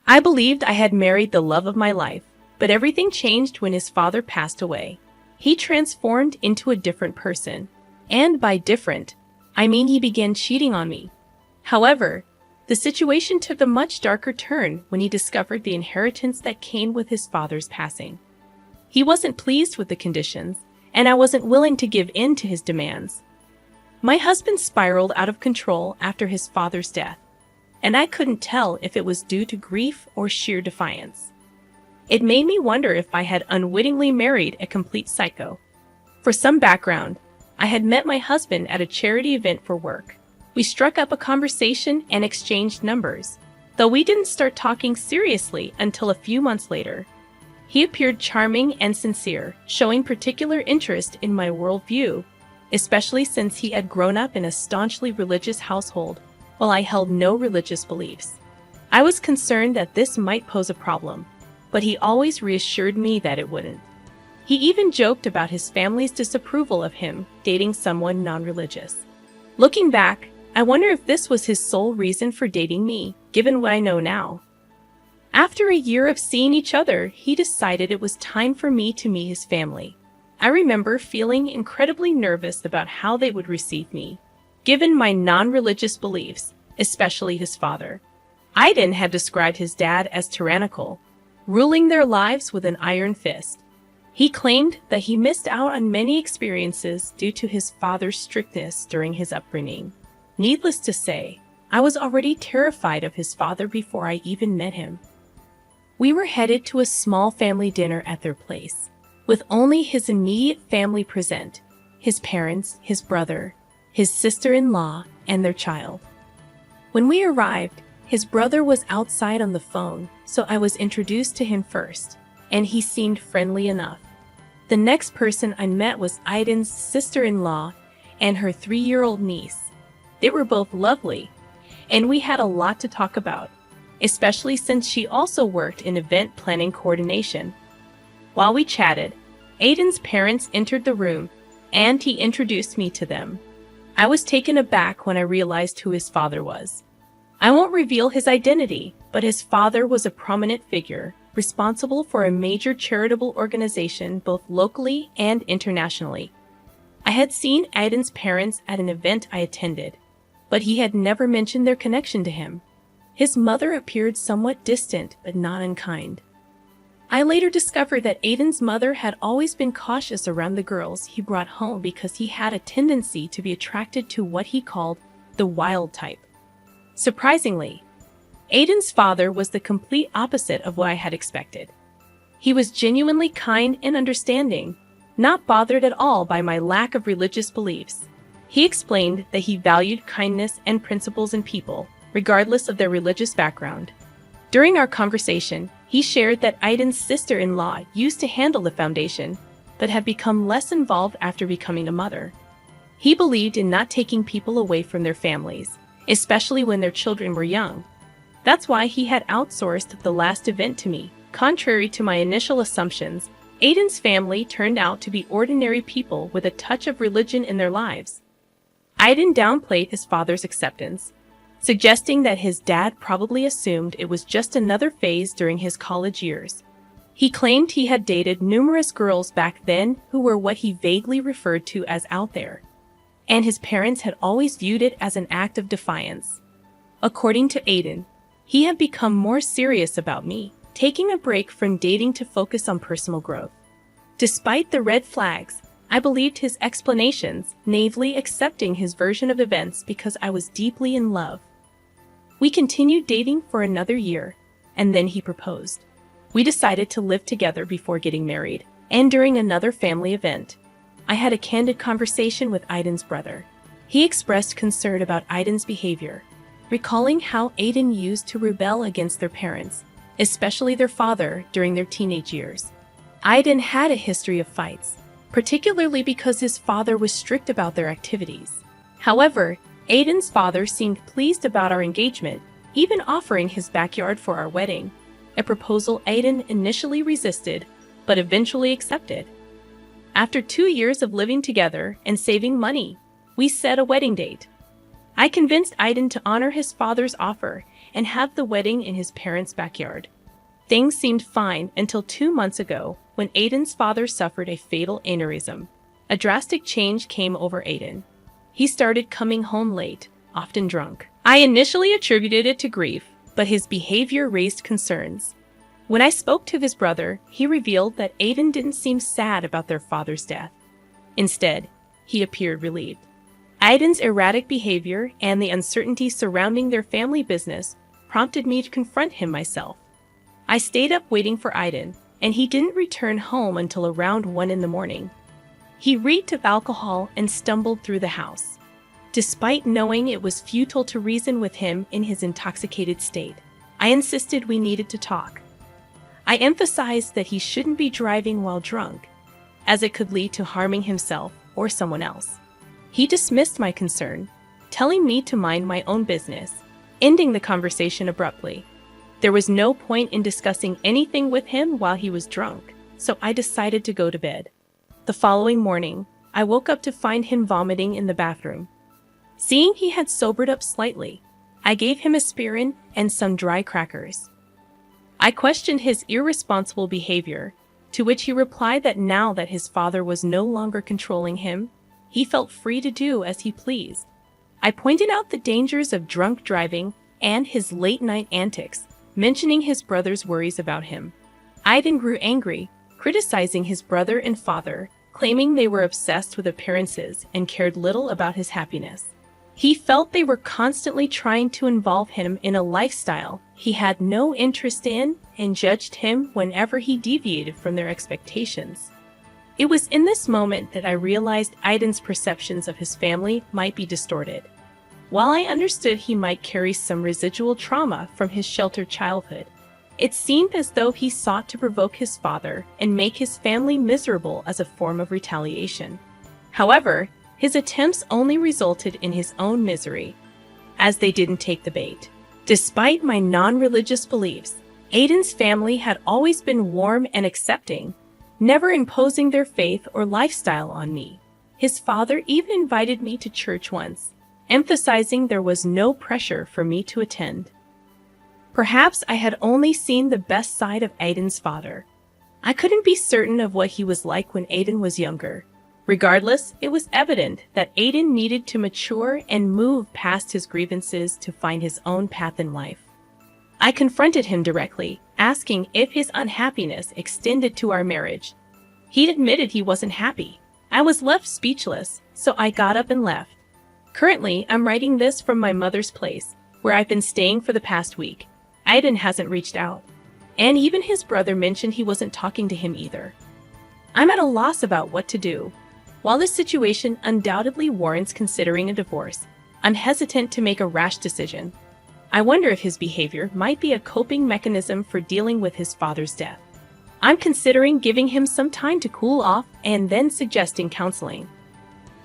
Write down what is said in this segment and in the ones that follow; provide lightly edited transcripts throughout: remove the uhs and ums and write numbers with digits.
I believed I had married the love of my life, but everything changed when his father passed away. He transformed into a different person. And by different, I mean he began cheating on me. However, the situation took a much darker turn when he discovered the inheritance that came with his father's passing. He wasn't pleased with the conditions, and I wasn't willing to give in to his demands. My husband spiraled out of control after his father's death, and I couldn't tell if it was due to grief or sheer defiance. It made me wonder if I had unwittingly married a complete psycho. For some background, I had met my husband at a charity event for work. We struck up a conversation and exchanged numbers, though we didn't start talking seriously until a few months later. He appeared charming and sincere, showing particular interest in my worldview, especially since he had grown up in a staunchly religious household, while I held no religious beliefs. I was concerned that this might pose a problem, but he always reassured me that it wouldn't. He even joked about his family's disapproval of him dating someone non-religious. Looking back, I wonder if this was his sole reason for dating me, given what I know now. After a year of seeing each other, he decided it was time for me to meet his family. I remember feeling incredibly nervous about how they would receive me, given my non-religious beliefs, especially his father. Aiden had described his dad as tyrannical, ruling their lives with an iron fist. He claimed that he missed out on many experiences due to his father's strictness during his upbringing. Needless to say, I was already terrified of his father before I even met him. We were headed to a small family dinner at their place, with only his immediate family present: his parents, his brother, his sister-in-law, and their child. When we arrived, his brother was outside on the phone, so I was introduced to him first, and he seemed friendly enough. The next person I met was Aiden's sister-in-law and her 3-year-old niece. They were both lovely, and we had a lot to talk about, especially since she also worked in event planning coordination. While we chatted, Aiden's parents entered the room, and he introduced me to them. I was taken aback when I realized who his father was. I won't reveal his identity, but his father was a prominent figure, responsible for a major charitable organization both locally and internationally. I had seen Aiden's parents at an event I attended, but he had never mentioned their connection to him. His mother appeared somewhat distant but not unkind. I later discovered that Aiden's mother had always been cautious around the girls he brought home because he had a tendency to be attracted to what he called the wild type. Surprisingly, Aiden's father was the complete opposite of what I had expected. He was genuinely kind and understanding, not bothered at all by my lack of religious beliefs. He explained that he valued kindness and principles in people, regardless of their religious background. During our conversation, he shared that Aiden's sister-in-law used to handle the foundation, but had become less involved after becoming a mother. He believed in not taking people away from their families, especially when their children were young. That's why he had outsourced the last event to me. Contrary to my initial assumptions, Aiden's family turned out to be ordinary people with a touch of religion in their lives. Aiden downplayed his father's acceptance, suggesting that his dad probably assumed it was just another phase during his college years. He claimed he had dated numerous girls back then who were what he vaguely referred to as out there, and his parents had always viewed it as an act of defiance. According to Aiden, he had become more serious about me, taking a break from dating to focus on personal growth. Despite the red flags, I believed his explanations, naively accepting his version of events because I was deeply in love. We continued dating for another year, and then he proposed. We decided to live together before getting married, and during another family event, I had a candid conversation with Aiden's brother. He expressed concern about Aiden's behavior, recalling how Aiden used to rebel against their parents, especially their father, during their teenage years. Aiden had a history of fights, particularly because his father was strict about their activities. However, Aiden's father seemed pleased about our engagement, even offering his backyard for our wedding, a proposal Aiden initially resisted, but eventually accepted. After 2 years of living together and saving money, we set a wedding date. I convinced Aiden to honor his father's offer, and have the wedding in his parents' backyard. Things seemed fine until 2 months ago when Aiden's father suffered a fatal aneurysm. A drastic change came over Aiden. He started coming home late, often drunk. I initially attributed it to grief, but his behavior raised concerns. When I spoke to his brother, he revealed that Aiden didn't seem sad about their father's death. Instead, he appeared relieved. Aiden's erratic behavior and the uncertainty surrounding their family business prompted me to confront him myself. I stayed up waiting for Aiden, and he didn't return home until around 1 in the morning. He reeked of alcohol and stumbled through the house. Despite knowing it was futile to reason with him in his intoxicated state, I insisted we needed to talk. I emphasized that he shouldn't be driving while drunk, as it could lead to harming himself or someone else. He dismissed my concern, telling me to mind my own business, ending the conversation abruptly. There was no point in discussing anything with him while he was drunk, so I decided to go to bed. The following morning, I woke up to find him vomiting in the bathroom. Seeing he had sobered up slightly, I gave him aspirin and some dry crackers. I questioned his irresponsible behavior, to which he replied that now that his father was no longer controlling him, he felt free to do as he pleased. I pointed out the dangers of drunk driving and his late-night antics, mentioning his brother's worries about him. Aiden grew angry, criticizing his brother and father, claiming they were obsessed with appearances and cared little about his happiness. He felt they were constantly trying to involve him in a lifestyle he had no interest in and judged him whenever he deviated from their expectations. It was in this moment that I realized Aiden's perceptions of his family might be distorted. While I understood he might carry some residual trauma from his sheltered childhood, it seemed as though he sought to provoke his father and make his family miserable as a form of retaliation. However, his attempts only resulted in his own misery, as they didn't take the bait. Despite my non-religious beliefs, Aiden's family had always been warm and accepting, never imposing their faith or lifestyle on me. His father even invited me to church once, emphasizing there was no pressure for me to attend. Perhaps I had only seen the best side of Aiden's father. I couldn't be certain of what he was like when Aiden was younger. Regardless, it was evident that Aiden needed to mature and move past his grievances to find his own path in life. I confronted him directly, asking if his unhappiness extended to our marriage. He admitted he wasn't happy. I was left speechless, so I got up and left. Currently, I'm writing this from my mother's place, where I've been staying for the past week. Aiden hasn't reached out, and even his brother mentioned he wasn't talking to him either. I'm at a loss about what to do. While this situation undoubtedly warrants considering a divorce, I'm hesitant to make a rash decision. I wonder if his behavior might be a coping mechanism for dealing with his father's death. I'm considering giving him some time to cool off and then suggesting counseling.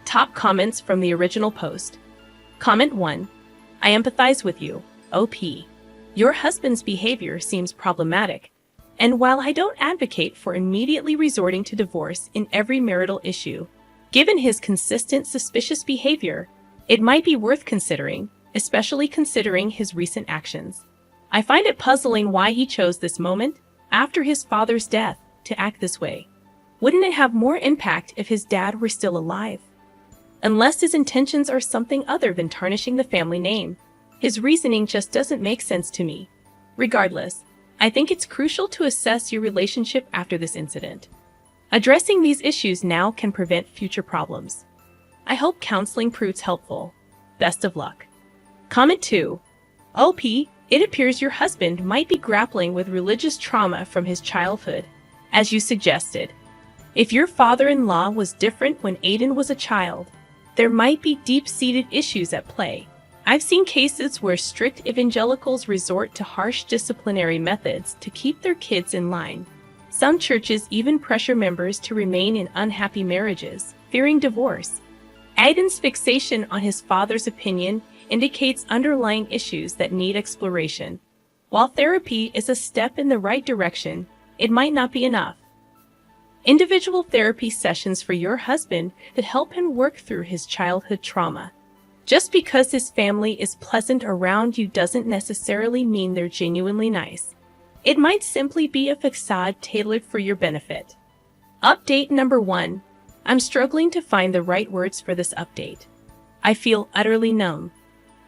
Top comments from the original post. Comment 1. I empathize with you, OP. Your husband's behavior seems problematic, and while I don't advocate for immediately resorting to divorce in every marital issue, given his consistent suspicious behavior, it might be worth considering, especially considering his recent actions. I find it puzzling why he chose this moment, after his father's death, to act this way. Wouldn't it have more impact if his dad were still alive? Unless his intentions are something other than tarnishing the family name, his reasoning just doesn't make sense to me. Regardless, I think it's crucial to assess your relationship after this incident. Addressing these issues now can prevent future problems. I hope counseling proves helpful. Best of luck. Comment 2. OP, it appears your husband might be grappling with religious trauma from his childhood, as you suggested. If your father-in-law was different when Aiden was a child, there might be deep-seated issues at play. I've seen cases where strict evangelicals resort to harsh disciplinary methods to keep their kids in line. Some churches even pressure members to remain in unhappy marriages, fearing divorce. Aiden's fixation on his father's opinion indicates underlying issues that need exploration. While therapy is a step in the right direction, it might not be enough. Individual therapy sessions for your husband could help him work through his childhood trauma. Just because his family is pleasant around you doesn't necessarily mean they're genuinely nice. It might simply be a facade tailored for your benefit. Update number 1. I'm struggling to find the right words for this update. I feel utterly numb.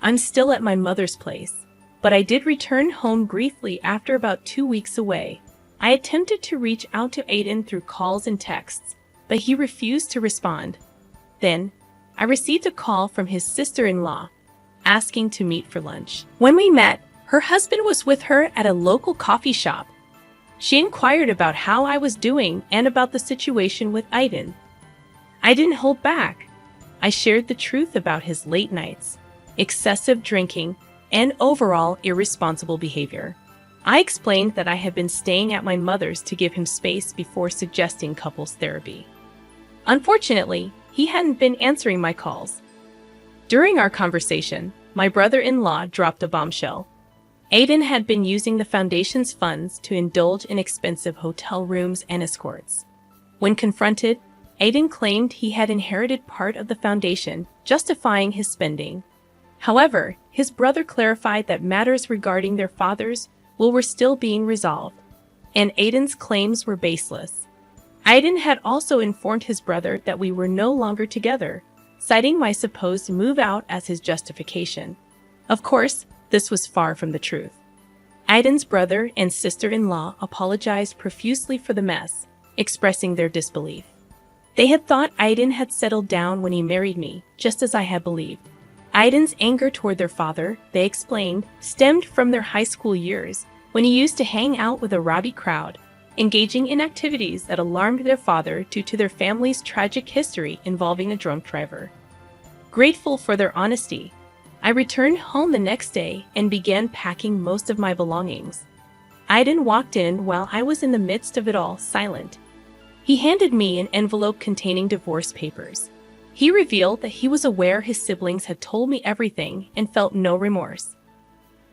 I'm still at my mother's place, but I did return home briefly after about 2 weeks away. I attempted to reach out to Aiden through calls and texts, but he refused to respond. Then, I received a call from his sister-in-law, asking to meet for lunch. When we met, her husband was with her at a local coffee shop. She inquired about how I was doing and about the situation with Aiden. I didn't hold back. I shared the truth about his late nights, excessive drinking, and overall irresponsible behavior. I explained that I had been staying at my mother's to give him space before suggesting couples therapy. Unfortunately, he hadn't been answering my calls. During our conversation, my brother-in-law dropped a bombshell. Aiden had been using the foundation's funds to indulge in expensive hotel rooms and escorts. When confronted, Aiden claimed he had inherited part of the foundation, justifying his spending. However, his brother clarified that matters regarding their father's will were still being resolved, and Aiden's claims were baseless. Aiden had also informed his brother that we were no longer together, citing my supposed move out as his justification. Of course, this was far from the truth. Aiden's brother and sister-in-law apologized profusely for the mess, expressing their disbelief. They had thought Aiden had settled down when he married me, just as I had believed. Aiden's anger toward their father, they explained, stemmed from their high school years, when he used to hang out with a rowdy crowd, engaging in activities that alarmed their father due to their family's tragic history involving a drunk driver. Grateful for their honesty, I returned home the next day and began packing most of my belongings. Aiden walked in while I was in the midst of it all, silent. He handed me an envelope containing divorce papers. He revealed that he was aware his siblings had told me everything and felt no remorse.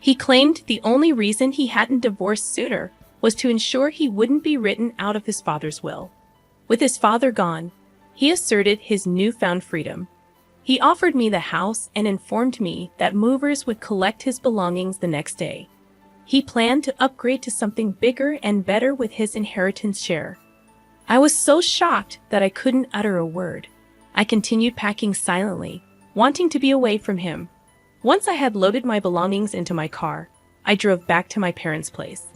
He claimed the only reason he hadn't divorced sooner was to ensure he wouldn't be written out of his father's will. With his father gone, he asserted his newfound freedom. He offered me the house and informed me that movers would collect his belongings the next day. He planned to upgrade to something bigger and better with his inheritance share. I was so shocked that I couldn't utter a word. I continued packing silently, wanting to be away from him. Once I had loaded my belongings into my car, I drove back to my parents' place.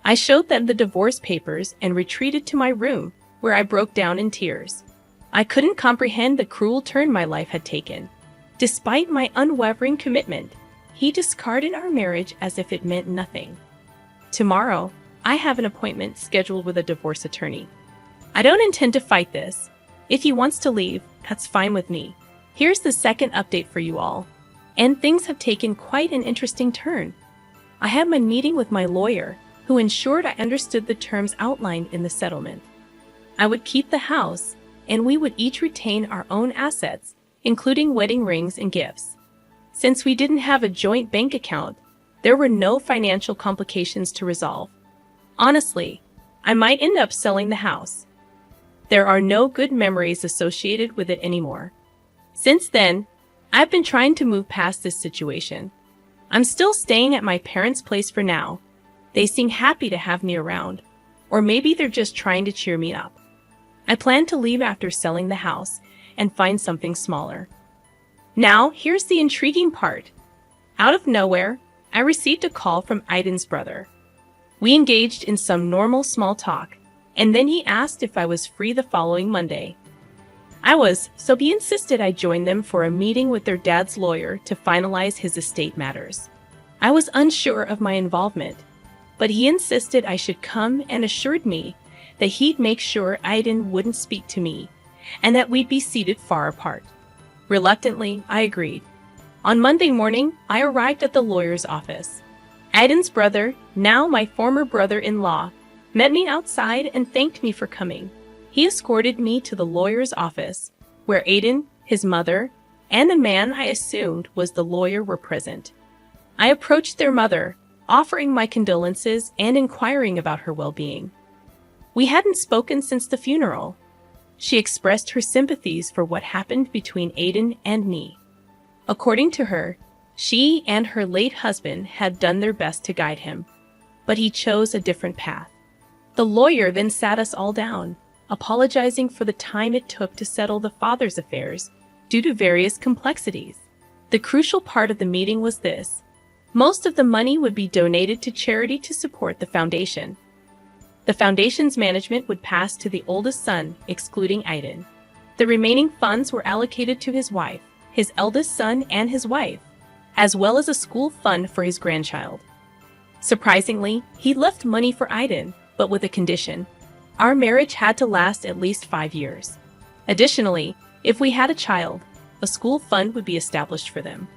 I showed them the divorce papers and retreated to my room, where I broke down in tears. I couldn't comprehend the cruel turn my life had taken. Despite my unwavering commitment, he discarded our marriage as if it meant nothing. Tomorrow, I have an appointment scheduled with a divorce attorney. I don't intend to fight this. If he wants to leave, that's fine with me. Here's the second update for you all. And things have taken quite an interesting turn. I had my meeting with my lawyer, who ensured I understood the terms outlined in the settlement. I would keep the house, and we would each retain our own assets, including wedding rings and gifts. Since we didn't have a joint bank account, there were no financial complications to resolve. Honestly, I might end up selling the house. There are no good memories associated with it anymore. Since then, I've been trying to move past this situation. I'm still staying at my parents' place for now. They seem happy to have me around, or maybe they're just trying to cheer me up. I plan to leave after selling the house and find something smaller. Now, here's the intriguing part. Out of nowhere, I received a call from Aiden's brother. We engaged in some normal small talk, and then he asked if I was free the following Monday. I was, so he insisted I join them for a meeting with their dad's lawyer to finalize his estate matters. I was unsure of my involvement, but he insisted I should come and assured me that he'd make sure Aiden wouldn't speak to me, and that we'd be seated far apart. Reluctantly, I agreed. On Monday morning, I arrived at the lawyer's office. Aiden's brother, now my former brother-in-law, met me outside and thanked me for coming. He escorted me to the lawyer's office, where Aiden, his mother, and the man I assumed was the lawyer were present. I approached their mother, offering my condolences and inquiring about her well-being. We hadn't spoken since the funeral. She expressed her sympathies for what happened between Aiden and me. According to her, she and her late husband had done their best to guide him, but he chose a different path. The lawyer then sat us all down, apologizing for the time it took to settle the father's affairs due to various complexities. The crucial part of the meeting was this: most of the money would be donated to charity to support the foundation. The foundation's management would pass to the oldest son, excluding Aiden. The remaining funds were allocated to his wife, his eldest son, and his wife, as well as a school fund for his grandchild. Surprisingly, he left money for Aiden, but with a condition. Our marriage had to last at least 5 years. Additionally, if we had a child, a school fund would be established for them.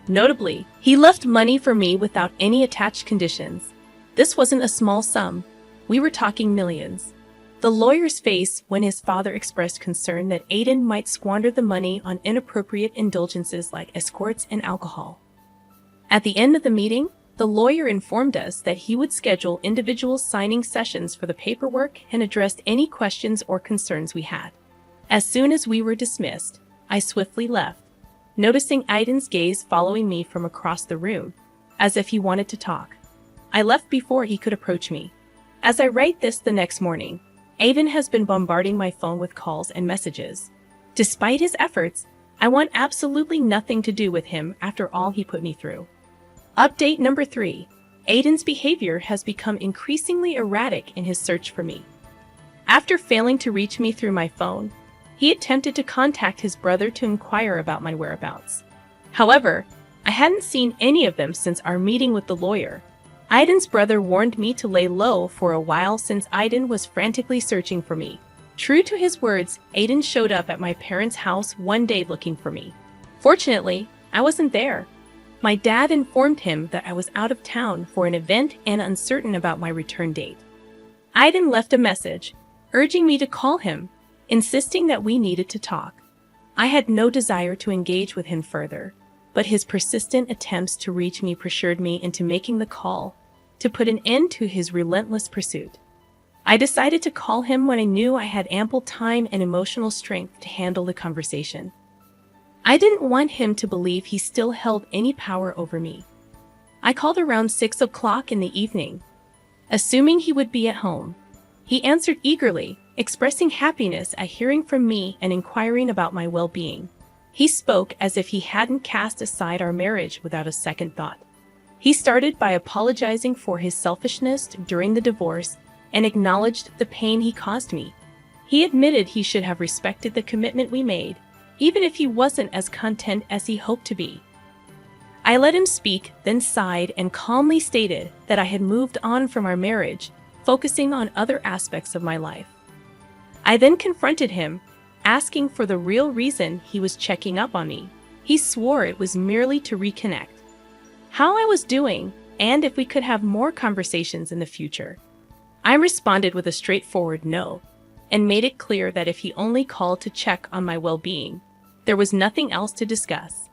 Notably, he left money for me without any attached conditions. This wasn't a small sum. We were talking millions. The lawyer's face when his father expressed concern that Aiden might squander the money on inappropriate indulgences like escorts and alcohol. At the end of the meeting, the lawyer informed us that he would schedule individual signing sessions for the paperwork and address any questions or concerns we had. As soon as we were dismissed, I swiftly left, noticing Aiden's gaze following me from across the room, as if he wanted to talk. I left before he could approach me. As I write this the next morning, Aiden has been bombarding my phone with calls and messages. Despite his efforts, I want absolutely nothing to do with him after all he put me through. Update number 3. Aiden's behavior has become increasingly erratic in his search for me. After failing to reach me through my phone, he attempted to contact his brother to inquire about my whereabouts. However, I hadn't seen any of them since our meeting with the lawyer. Aiden's brother warned me to lay low for a while since Aiden was frantically searching for me. True to his words, Aiden showed up at my parents' house one day looking for me. Fortunately, I wasn't there. My dad informed him that I was out of town for an event and uncertain about my return date. Aiden left a message, urging me to call him, insisting that we needed to talk. I had no desire to engage with him further, but his persistent attempts to reach me pressured me into making the call to put an end to his relentless pursuit. I decided to call him when I knew I had ample time and emotional strength to handle the conversation. I didn't want him to believe he still held any power over me. I called around 6 o'clock in the evening, assuming he would be at home. He answered eagerly, expressing happiness at hearing from me and inquiring about my well-being. He spoke as if he hadn't cast aside our marriage without a second thought. He started by apologizing for his selfishness during the divorce and acknowledged the pain he caused me. He admitted he should have respected the commitment we made, even if he wasn't as content as he hoped to be. I let him speak, then sighed and calmly stated that I had moved on from our marriage, focusing on other aspects of my life. I then confronted him, asking for the real reason he was checking up on me. He swore it was merely to reconnect, how I was doing, and if we could have more conversations in the future. I responded with a straightforward no, and made it clear that if he only called to check on my well-being, there was nothing else to discuss.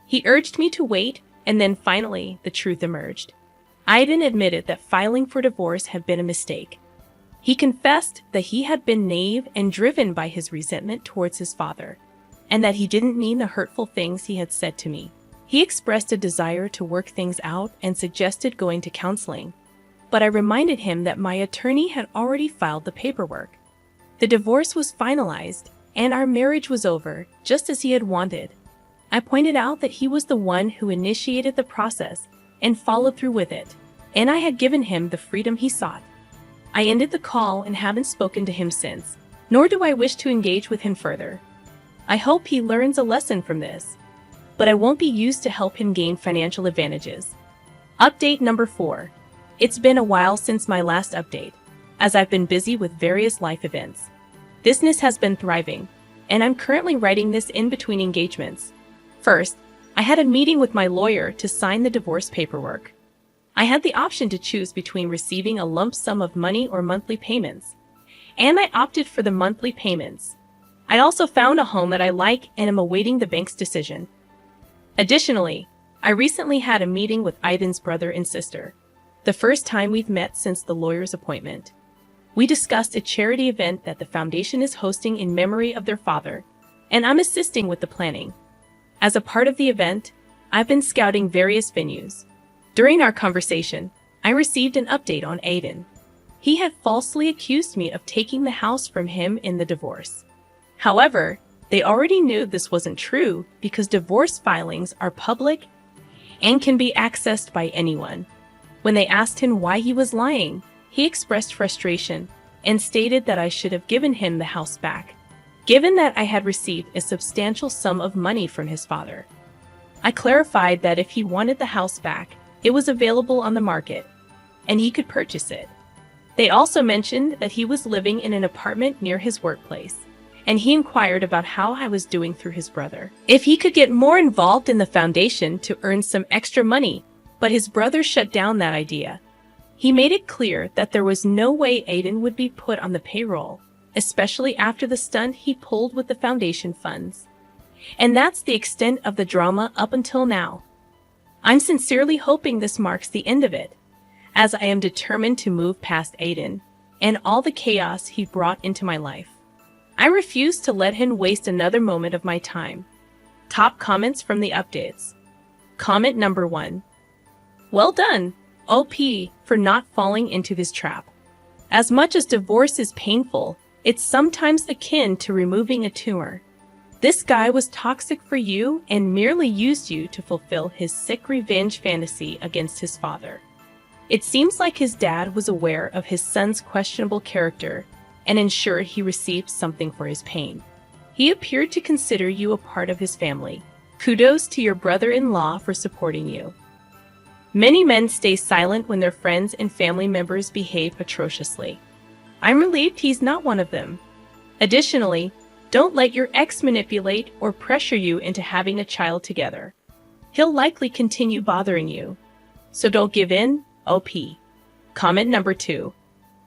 He urged me to wait, and then finally, the truth emerged. Aiden admitted that filing for divorce had been a mistake. He confessed that he had been naive and driven by his resentment towards his father, and that he didn't mean the hurtful things he had said to me. He expressed a desire to work things out and suggested going to counseling, but I reminded him that my attorney had already filed the paperwork. The divorce was finalized, and our marriage was over, just as he had wanted. I pointed out that he was the one who initiated the process and followed through with it, and I had given him the freedom he sought. I ended the call and haven't spoken to him since, nor do I wish to engage with him further. I hope he learns a lesson from this, but I won't be used to help him gain financial advantages. Update number 4. It's been a while since my last update, as I've been busy with various life events. Business has been thriving, and I'm currently writing this in between engagements. First, I had a meeting with my lawyer to sign the divorce paperwork. I had the option to choose between receiving a lump sum of money or monthly payments, and I opted for the monthly payments. I also found a home that I like and am awaiting the bank's decision. Additionally, I recently had a meeting with Aiden's brother and sister, the first time we've met since the lawyer's appointment. We discussed a charity event that the foundation is hosting in memory of their father, and I'm assisting with the planning. As a part of the event, I've been scouting various venues. During our conversation, I received an update on Aiden. He had falsely accused me of taking the house from him in the divorce. However, they already knew this wasn't true because divorce filings are public and can be accessed by anyone. When they asked him why he was lying, he expressed frustration and stated that I should have given him the house back, given that I had received a substantial sum of money from his father. I clarified that if he wanted the house back, it was available on the market, and he could purchase it. They also mentioned that he was living in an apartment near his workplace, and he inquired about how I was doing through his brother. If he could get more involved in the foundation to earn some extra money, but his brother shut down that idea. He made it clear that there was no way Aiden would be put on the payroll, especially after the stunt he pulled with the foundation funds. And that's the extent of the drama up until now. I'm sincerely hoping this marks the end of it, as I am determined to move past Aiden and all the chaos he brought into my life. I refuse to let him waste another moment of my time. Top comments from the updates. Comment number 1. Well done, OP, for not falling into this trap. As much as divorce is painful, it's sometimes akin to removing a tumor. This guy was toxic for you and merely used you to fulfill his sick revenge fantasy against his father. It seems like his dad was aware of his son's questionable character and ensured he received something for his pain. He appeared to consider you a part of his family. Kudos to your brother-in-law for supporting you. Many men stay silent when their friends and family members behave atrociously. I'm relieved he's not one of them. Additionally, don't let your ex manipulate or pressure you into having a child together. He'll likely continue bothering you. So don't give in, OP. Comment number 2.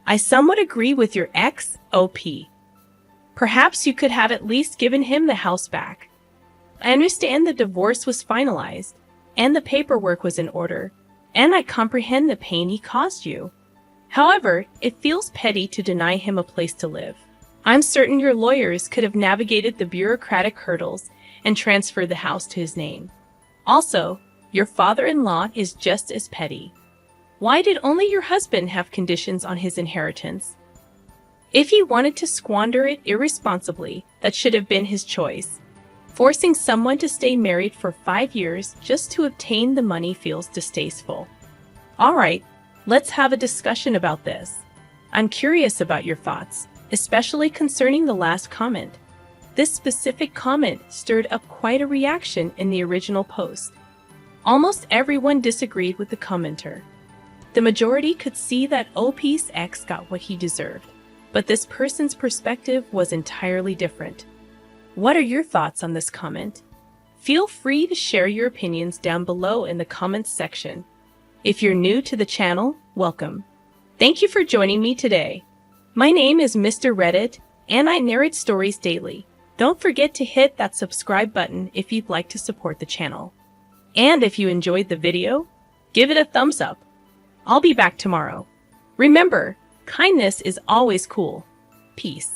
I somewhat agree with your ex, OP. Perhaps you could have at least given him the house back. I understand the divorce was finalized, and the paperwork was in order, and I comprehend the pain he caused you. However, it feels petty to deny him a place to live. I'm certain your lawyers could have navigated the bureaucratic hurdles and transferred the house to his name. Also, your father-in-law is just as petty. Why did only your husband have conditions on his inheritance? If he wanted to squander it irresponsibly, that should have been his choice. Forcing someone to stay married for 5 years just to obtain the money feels distasteful. Alright, let's have a discussion about this. I'm curious about your thoughts, especially concerning the last comment. This specific comment stirred up quite a reaction in the original post. Almost everyone disagreed with the commenter. The majority could see that OP's ex got what he deserved, but this person's perspective was entirely different. What are your thoughts on this comment? Feel free to share your opinions down below in the comments section. If you're new to the channel, welcome. Thank you for joining me today. My name is Mr. Reddit, and I narrate stories daily. Don't forget to hit that subscribe button if you'd like to support the channel. And if you enjoyed the video, give it a thumbs up. I'll be back tomorrow. Remember, kindness is always cool. Peace.